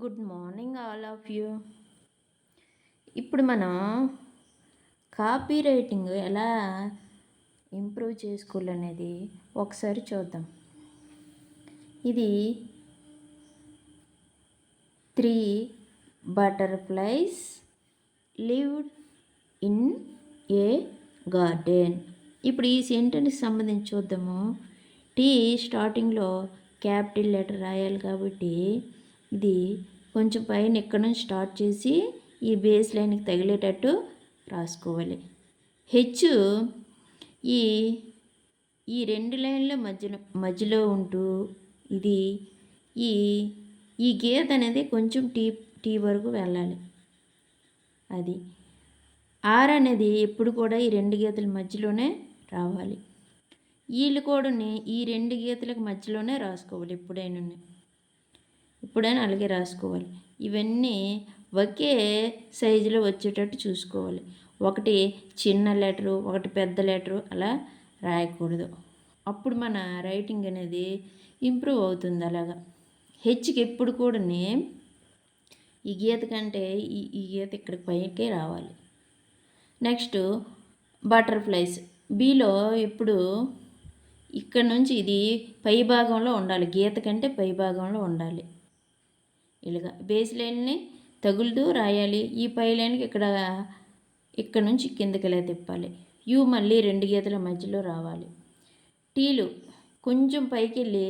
Good morning all of you. ఇప్పుడు మనం copy writing ఎలా ఇంప్రూవ్ చేసుకోవాలనేది ఒకసారి చూద్దాం. ఇది 3 butterflies lived in a garden. ఇప్పుడు ఈ సెంటెన్స్ సంబంధించి చూద్దాము. టీ స్టార్టింగ్లో క్యాపిటల్ లెటర్ రాయాలి కాబట్టి ఇది కొంచెం పైన ఇక్కడ నుంచి స్టార్ట్ చేసి ఈ బేస్ లైన్కి తగిలేటట్టు రాసుకోవాలి. హెచ్ ఈ ఈ రెండు లైన్ల మధ్యలో ఉంటూ ఇది ఈ ఈ గీత అనేది కొంచెం టీ వరకు వెళ్ళాలి. అది ఆర్ అనేది ఎప్పుడు కూడా ఈ రెండు గీతల మధ్యలోనే రావాలి. వీళ్ళు కూడా ఈ రెండు గీతలకు మధ్యలోనే రాసుకోవాలి. ఎప్పుడైనా అలాగే రాసుకోవాలి. ఇవన్నీ ఒకే సైజులో వచ్చేటట్టు చూసుకోవాలి. ఒకటి చిన్న లెటరు, ఒకటి పెద్ద లెటరు అలా రాయకూడదు. అప్పుడు మన రైటింగ్ అనేది ఇంప్రూవ్ అవుతుంది. అలాగా హెచ్కి ఎప్పుడు కూడా ఈ గీత కంటే ఈ గీత ఇక్కడ పైకే రావాలి. నెక్స్ట్ బటర్ఫ్లైస్ బీలో ఎప్పుడు ఇక్కడ నుంచి ఇది పై భాగంలో ఉండాలి. గీత కంటే పై భాగంలో ఉండాలి. ఇలాగా బేస్ లైన్ని తగులుతూ రాయాలి. ఈ పై లైన్కి ఇక్కడ నుంచి కిందకి ఇలా తిప్పాలి. యూ మళ్ళీ రెండు గీతల మధ్యలో రావాలి. టీలు కొంచెం పైకి వెళ్ళి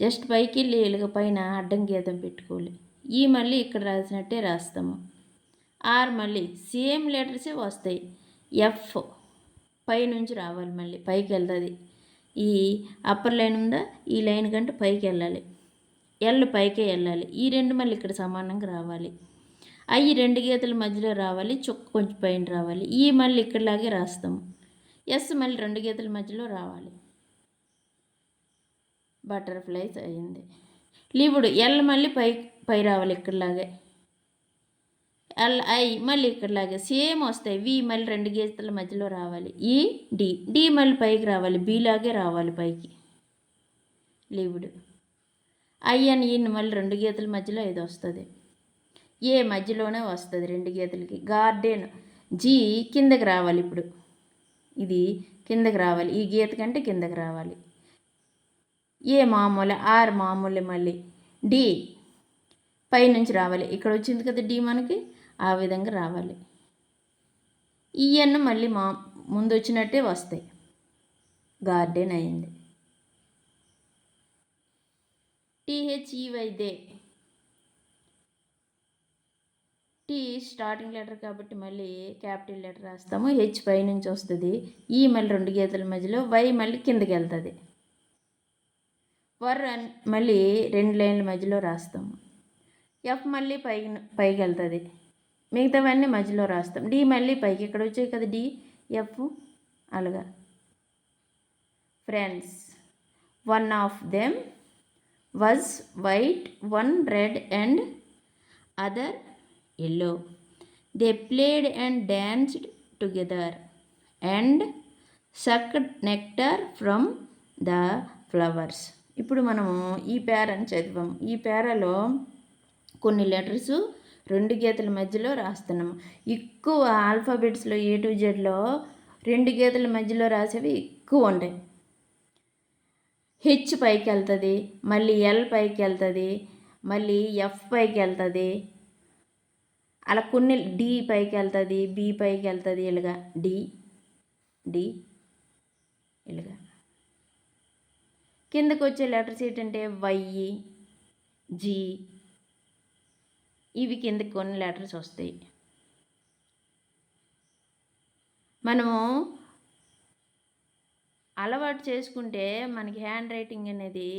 జస్ట్ పైకి వెళ్ళి ఇలాగ పైన అడ్డం గీతం పెట్టుకోవాలి. ఈ మళ్ళీ ఇక్కడ రాసినట్టే రాస్తాము. ఆర్ మళ్ళీ సేమ్ లెటర్సే వస్తాయి. ఎఫ్ పై నుంచి రావాలి, మళ్ళీ పైకి వెళ్తుంది. ఈ అప్పర్ లైన్ ఉందా, ఈ లైన్ కంటే పైకి వెళ్ళాలి. ఎల్ పైకే వెళ్ళాలి. ఈ రెండు మళ్ళీ ఇక్కడ సమానంగా రావాలి. అవి రెండు గీతల మధ్యలో రావాలి. చుక్క కొంచెం పైన రావాలి. ఈ మళ్ళీ ఇక్కడలాగే రాస్తాము. ఎస్ మళ్ళీ రెండు గీతల మధ్యలో రావాలి. బటర్ఫ్లైస్ అయింది. లివ్డ్ ఎల్ మళ్ళీ పై రావాలి. ఇక్కడలాగే ఎల్ ఐ మళ్ళీ ఇక్కడలాగే సేమ్ వస్తాయి. వి మళ్ళీ రెండు గీతల మధ్యలో రావాలి. ఈ డి మళ్ళీ పైకి రావాలి. బీలాగే రావాలి పైకి. లివ్డ్ ఐ అని ఈయన మళ్ళీ రెండు గీతల మధ్యలో ఇది వస్తుంది. ఏ మధ్యలోనే వస్తుంది రెండు గీతలకి. గార్డెన్ జీ కిందకి రావాలి. ఇప్పుడు ఇది కిందకి రావాలి. ఈ గీత కంటే కిందకి రావాలి. ఏ మామూలు, ఆర్ మామూలు, మళ్ళీ డి పైనుంచి రావాలి. ఇక్కడ వచ్చింది కదా డి మనకి, ఆ విధంగా రావాలి. ఈఎన్ మళ్ళీ ముందు వచ్చినట్టే వస్తాయి. గార్డెన్ అయింది. T H E Y they. T starting letter కాబట్టి మళ్ళీ క్యాపిటల్ లెటర్ రాస్తాము. హెచ్ పై నుంచి వస్తుంది. ఈ మళ్ళీ రెండు గీతల మధ్యలో, వై మళ్ళీ కిందకి వెళ్తుంది. వర్ మళ్ళీ రెండు లైన్ల మధ్యలో రాస్తాము. ఎఫ్ మళ్ళీ పైకి వెళ్తుంది. మిగతావన్నీ మధ్యలో రాస్తాం. డి మళ్ళీ పైకి ఇక్కడ వచ్చాయి కదా డి, ఎఫ్ అలాగా. Friends, one of them was white, one red and other yellow. They played and danced together and sucked nectar from the flowers. ఇప్పుడు మనము ఈ పేరాని చదివాము. ఈ పేరాలో కొన్ని లెటర్స్ రెండు గీతల మధ్యలో రాస్తున్నాము. ఎక్కువ ఆల్ఫాబెట్స్లో ఏ టు జెడ్లో రెండు గీతల మధ్యలో రాసేవి ఎక్కువ ఉంటాయి. హెచ్ పైకి వెళ్తుంది, మళ్ళీ ఎల్ పైకి వెళ్తుంది, మళ్ళీ ఎఫ్ పైకి వెళ్తుంది. అలా కొన్ని డి పైకి వెళ్తుంది, బి పైకి వెళ్తుంది. ఇలాగా డి ఇలాగా. కిందకు వచ్చే లెటర్స్ ఏంటంటే వై, జీ, ఇవి కిందకి కొన్ని లెటర్స్ వస్తాయి. మనము అలవాటు చేసుకుంటే మనకి హ్యాండ్ రైటింగ్ అనేది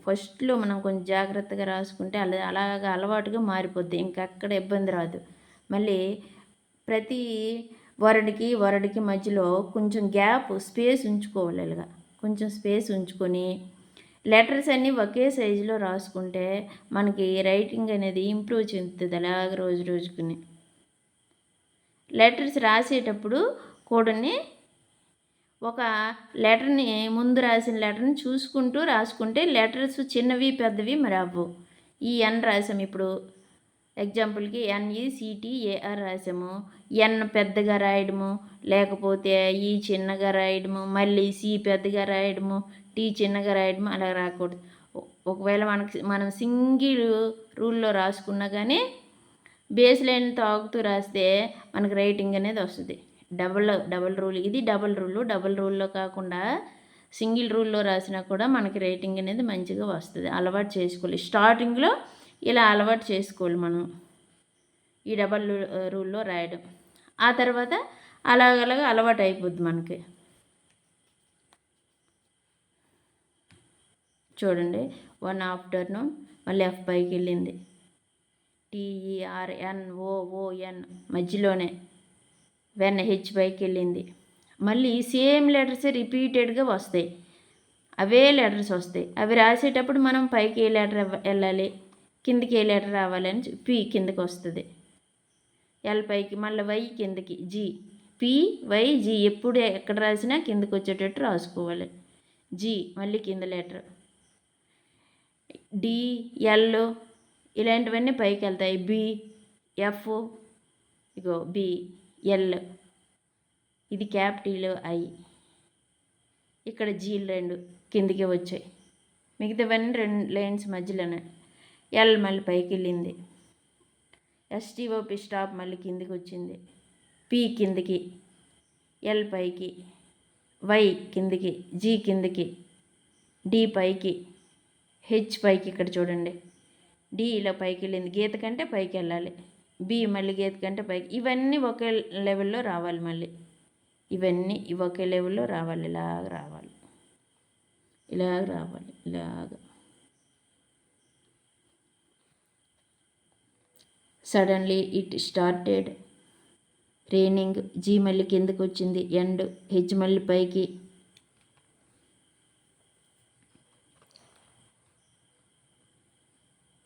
ఫస్ట్లో మనం కొంచెం జాగ్రత్తగా రాసుకుంటే అలాగా అలవాటుగా మారిపోద్ది. ఇంకక్కడ ఇబ్బంది రాదు. మళ్ళీ ప్రతి వరడికి మధ్యలో కొంచెం గ్యాప్ స్పేస్ ఉంచుకోవాలి. ఇలాగా కొంచెం స్పేస్ ఉంచుకొని లెటర్స్ అన్నీ ఒకే సైజులో రాసుకుంటే మనకి రైటింగ్ అనేది ఇంప్రూవ్ చెందుతుంది. అలాగ రోజుకుని లెటర్స్ రాసేటప్పుడు కూడా ఒక లెటర్ని ముందు రాసిన లెటర్ని చూసుకుంటూ రాసుకుంటే లెటర్స్ చిన్నవి పెద్దవి మరి అవ్వవు. ఈ ఎన్ రాసాం ఇప్పుడు ఎగ్జాంపుల్కి NECTAR రాసాము. ఎన్ పెద్దగా రాయడము, లేకపోతే ఈ చిన్నగా రాయడము, మళ్ళీ సి పెద్దగా రాయడము, టీ చిన్నగా రాయడము అలా రాకూడదు. ఒకవేళ మనం సింగిల్ రూల్లో రాసుకున్నా కానీ బేస్ లైన్ తాగుతూ రాస్తే మనకు రైటింగ్ అనేది వస్తుంది. డబల్ రూల్, ఇది డబల్ రూల్లో కాకుండా సింగిల్ రూల్లో రాసినా కూడా మనకి రైటింగ్ అనేది మంచిగా వస్తుంది. అలవాటు చేసుకోవాలి. స్టార్టింగ్లో ఇలా అలవాటు చేసుకోవాలి మనం ఈ డబల్ రూల్లో రాయడం. ఆ తర్వాత అలాగలాగా అలవాటు అయిపోద్ది మనకి. చూడండి, 1 ఆఫ్టర్నూన్, మళ్ళీ F పైకి వెళ్ళింది, TERNOON మధ్యలోనే వెన్ H పైకి వెళ్ళింది. మళ్ళీ సేమ్ లెటర్స్ రిపీటెడ్గా వస్తాయి, అవే లెటర్స్ వస్తాయి. అవి రాసేటప్పుడు మనం పైకి ఏ లెటర్ వెళ్ళాలి, కిందికి ఏ లెటర్ రావాలని P కిందకి వస్తుంది, ఎల్ పైకి, మళ్ళీ వై కిందకి, జీ, PYG ఎప్పుడు ఎక్కడ రాసినా కిందకి వచ్చేటట్టు రాసుకోవాలి. జీ మళ్ళీ కింద లెటర్, DL ఇలాంటివన్నీ పైకి వెళ్తాయి. BF ఇగో BL, ఇది క్యాపిటల్ I, ఇక్కడ జీలు 2 కిందికి వచ్చాయి, మిగతావన్నీ 2 లైన్స్ మధ్యలోనే. ఎల్ మళ్ళీ పైకి వెళ్ళింది, STOP స్టాప్ మళ్ళీ కిందికి వచ్చింది, P కిందికి, ఎల్ పైకి, వై కిందికి, జీ కిందికి, డి పైకి, హెచ్ పైకి, ఇక్కడ చూడండి డి ఇలా పైకి వెళ్ళింది, గీత కంటే పైకి వెళ్ళాలి. బి మళ్ళీ గీత కంటే పైకి. ఇవన్నీ ఒకే లెవెల్లో రావాలి. మళ్ళీ ఇవన్నీ ఒకే లెవెల్లో రావాలి. ఇలాగ రావాలి, ఇలాగ రావాలి, ఇలాగ. Suddenly it started raining, G మళ్ళీ కిందకి వచ్చింది, ఎండ్, హెచ్ మళ్ళీ పైకి,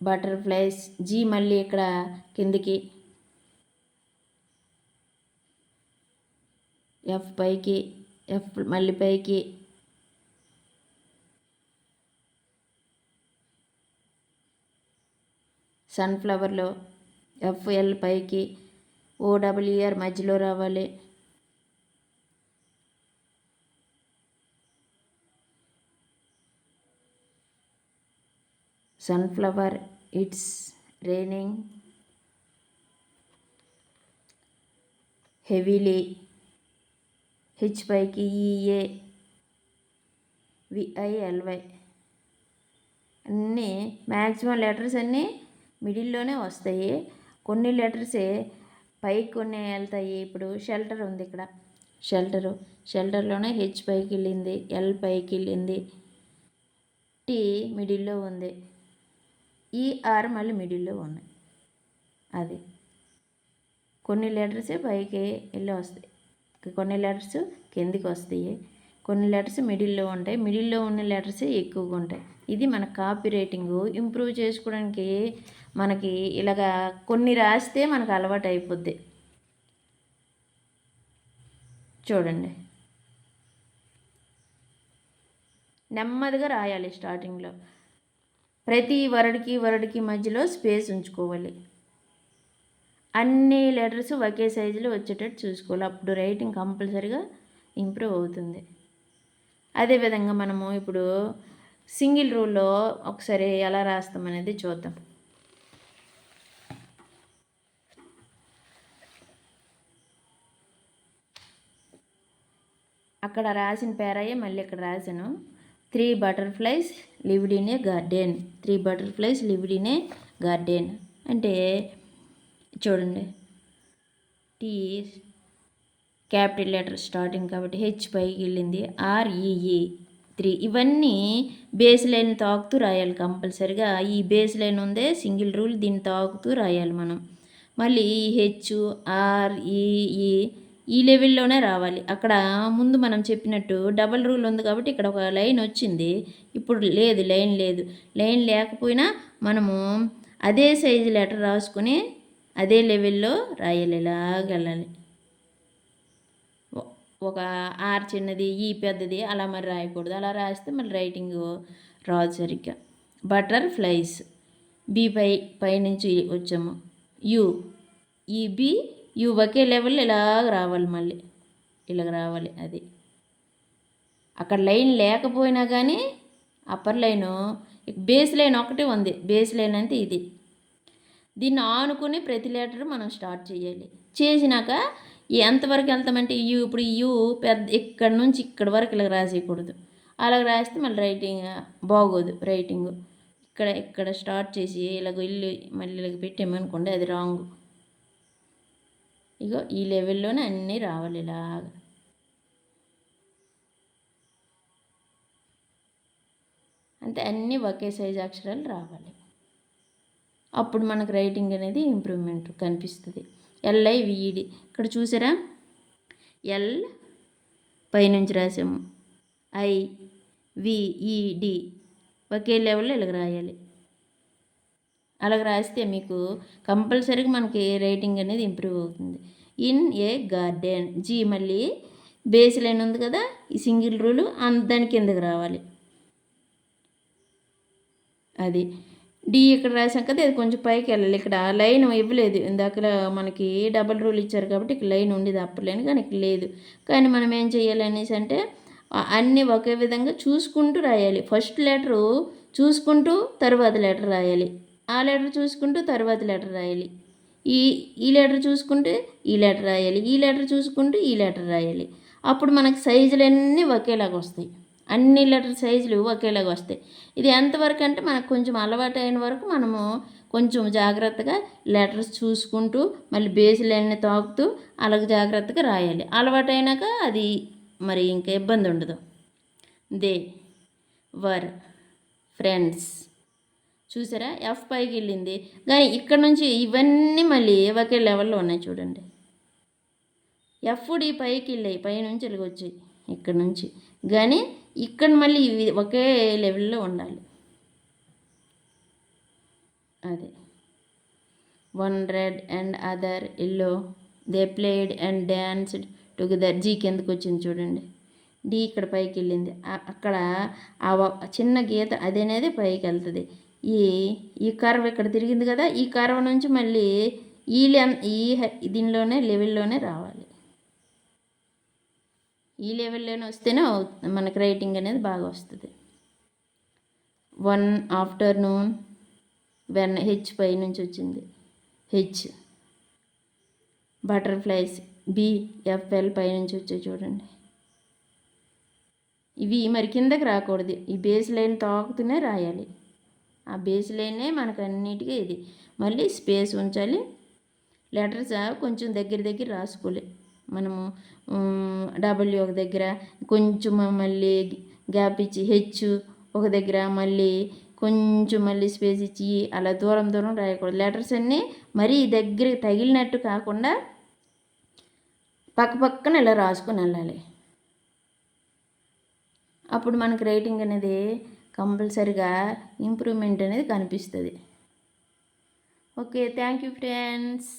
బటర్ఫ్లైస్, జీ మళ్ళీ ఇక్కడ కిందికి, ఎఫ్ పైకి, ఎఫ్ మళ్ళీ పైకి, సన్ఫ్లవర్లో FL పైకి, OWR మధ్యలో రావాలి, sunflower, it's raining heavily, H పైకి, EA VILY. అన్నీ మ్యాక్సిమం లెటర్స్ అన్నీ మిడిల్లోనే వస్తాయి. కొన్ని లెటర్సే పైకి కొన్ని వెళ్తాయి. ఇప్పుడు షెల్టర్ ఉంది, ఇక్కడ షెల్టర్లోనే హెచ్ పైకి వెళ్ళింది, ఎల్ పైకి వెళ్ళింది, టీ మిడిల్లో ఉంది, ER మళ్ళీ మిడిల్లో ఉన్నాయి. అది కొన్ని లెటర్సే పైకి వెళ్ళి వస్తాయి, కొన్ని లెటర్స్ కిందికి వస్తాయి, కొన్ని లెటర్స్ మిడిల్లో ఉంటాయి. మిడిల్లో ఉన్న లెటర్సే ఎక్కువగా ఉంటాయి. ఇది మన కాపీ రైటింగ్ ఇంప్రూవ్ చేసుకోవడానికి మనకి ఇలాగా కొన్ని రాస్తే మనకు అలవాటు అయిపోద్ది. చూడండి, నెమ్మదిగా రాయాలి. స్టార్టింగ్లో ప్రతి వర్డ్కి మధ్యలో స్పేస్ ఉంచుకోవాలి. అన్ని లెటర్స్ ఒకే సైజులో వచ్చేటట్టు చూసుకోవాలి. అప్పుడు రైటింగ్ కంపల్సరీగా ఇంప్రూవ్ అవుతుంది. అదేవిధంగా మనము ఇప్పుడు సింగిల్ రూల్లో ఒకసారి ఎలా రాస్తామనేది చూద్దాం. అక్కడ రాసిన పేరాయే మళ్ళీ ఇక్కడ రాశాను. 3 butterflies lived in a garden. 3 butterflies lived in a garden అంటే చూడండి, టీ క్యాపిటల్ లెటర్ స్టార్టింగ్ కాబట్టి హెచ్ పైకి వెళ్ళింది, REE 3. ఇవన్నీ బేస్ లైన్ తాకుతూ రాయాలి కంపల్సరిగా. ఈ బేస్ లైన్ ఉందే సింగిల్ రూల్, దీన్ని తాకుతూ రాయాలి మనం. మళ్ళీ HREE ఈ లెవెల్లోనే రావాలి. అక్కడ ముందు మనం చెప్పినట్టు డబల్ రూల్ ఉంది కాబట్టి ఇక్కడ ఒక లైన్ వచ్చింది, ఇప్పుడు లేదు, లైన్ లేదు. లైన్ లేకపోయినా మనము అదే సైజు లెటర్ రాసుకొని అదే లెవెల్లో రాయాలి, ఇలాగెళ్ళాలి. ఒక ఆర్ చిన్నది, ఈ పెద్దది అలా మరి రాయకూడదు. అలా రాస్తే మళ్ళీ రైటింగ్ రాదు సరిగ్గా. బటర్ఫ్లైస్ బి పైనుంచి వచ్చాము, యు, ఈ బి యు ఒకే లెవెల్ ఇలాగ రావాలి, మళ్ళీ ఇలాగ రావాలి. అది అక్కడ లైన్ లేకపోయినా కానీ అప్పర్ లైను, బేస్ లైన్ ఒకటే ఉంది, బేస్ లైన్ అంటే ఇది. దీన్ని ఆనుకుని ప్రతి లెటర్ మనం స్టార్ట్ చేయాలి. చేసినాక ఎంతవరకు వెళ్తామంటే ఇప్పుడు యూ పెద్ద ఇక్కడ నుంచి ఇక్కడ వరకు ఇలా రాసేయకూడదు. అలాగ రాస్తే మళ్ళీ రైటింగ్ బాగోదు. రైటింగ్ ఇక్కడ స్టార్ట్ చేసి ఇలాగ ఇల్లు మళ్ళీ ఇలాగ పెట్టామనుకోండి, అది రాంగ్. ఇగో ఈ లెవెల్లోనే అన్నీ రావాలి ఇలాగ. అంటే అన్నీ ఒకే సైజు అక్షరాలు రావాలి. అప్పుడు మనకు రైటింగ్ అనేది ఇంప్రూవ్మెంట్ కనిపిస్తుంది. LIVED ఇక్కడ చూసారా, ఎల్ పైనుంచి రాసాము, IVED ఒకే లెవెల్లో ఇలాగ రాయాలి. అలాగ రాస్తే మీకు కంపల్సరీగా మనకి రైటింగ్ అనేది ఇంప్రూవ్ అవుతుంది. ఇన్ ఏ గార్డెన్, జీ మళ్ళీ బేస్ లైన్ ఉంది కదా, ఈ సింగిల్ రూలు దాని కిందకి రావాలి. అది డి ఇక్కడ రాసాం కదా, అది కొంచెం పైకి వెళ్ళాలి. ఇక్కడ లైన్ ఇవ్వలేదు, ఇందాక మనకి డబల్ రూల్ ఇచ్చారు కాబట్టి ఇక్కడ లైన్ ఉండేది అప్పర్ లైన్, కానీ ఇక్కడ లేదు. కానీ మనం ఏం చేయాలి అనేసి అంటే అన్నీ ఒకే విధంగా చూసుకుంటూ రాయాలి. ఫస్ట్ లెటరు చూసుకుంటూ తర్వాత లెటర్ రాయాలి, ఆ లెటర్ చూసుకుంటూ తర్వాత లెటర్ రాయాలి, ఈ లెటర్ చూసుకుంటూ ఈ లెటర్ రాయాలి, ఈ లెటర్ చూసుకుంటూ ఈ లెటర్ రాయాలి. అప్పుడు మనకు సైజులన్నీ ఒకేలాగా వస్తాయి, అన్ని లెటర్ సైజులు ఒకేలాగా వస్తాయి. ఇది ఎంతవరకు అంటే మనకు కొంచెం అలవాటు అయిన వరకు మనము కొంచెం జాగ్రత్తగా లెటర్స్ చూసుకుంటూ మళ్ళీ బేస్ లైన్ని తాకుతూ అలాగ జాగ్రత్తగా రాయాలి. అలవాటు అయినాక అది మరి ఇంకా ఇబ్బంది ఉండదు. దే వర్ ఫ్రెండ్స్, చూసారా ఎఫ్ పైకి వెళ్ళింది, కానీ ఇక్కడ నుంచి ఇవన్నీ మళ్ళీ ఒకే లెవెల్లో ఉన్నాయి చూడండి. ఎఫ్ డి పైకి వెళ్ళాయి, పైనుంచి ఇలాగ వచ్చాయి ఇక్కడ నుంచి, కానీ ఇక్కడ మళ్ళీ ఇవి ఒకే లెవెల్లో ఉండాలి. అదే one red and other yellow, they played and danced together, G కిందకు వచ్చింది చూడండి. డి ఇక్కడ పైకి వెళ్ళింది, అక్కడ ఆ చిన్న గీత అది అనేది పైకి వెళ్తుంది. ఈ కర్వ్ ఇక్కడ తిరిగింది కదా, ఈ కర్వ్ నుంచి మళ్ళీ ఈ దీనిలోనే లెవెల్లోనే రావాలి. ఈ లెవెల్లోనే వస్తేనే మనకి రైటింగ్ అనేది బాగా వస్తుంది. వన్ ఆఫ్టర్నూన్, వెన్ హెచ్ పై నుంచి వచ్చింది, హెచ్. బటర్ఫ్లైస్, BFL పై నుంచి వచ్చాయి చూడండి. ఇవి మరి కిందకి రాకూడదు, ఈ బేస్ లైన్ తాకుతూనే రాయాలి. ఆ బేస్ లైనే మనకు అన్నిటికీ ఇది. మళ్ళీ స్పేస్ ఉంచాలి. లెటర్స్ కొంచెం దగ్గర రాసుకోవాలి. మనము డబ్ల్యూ ఒక దగ్గర కొంచెం మళ్ళీ గ్యాప్ ఇచ్చి, హెచ్ ఒక దగ్గర మళ్ళీ కొంచెం మళ్ళీ స్పేస్ ఇచ్చి అలా దూరం రాయకూడదు. లెటర్స్ అన్నీ మరీ దగ్గర తగిలినట్టు కాకుండా పక్కన ఇలా రాసుకొని వెళ్ళాలి. అప్పుడు మనకి రైటింగ్ అనేది కంపల్సరిగా ఇంప్రూవ్మెంట్ అనేది కనిపిస్తుంది. Okay, thank you friends.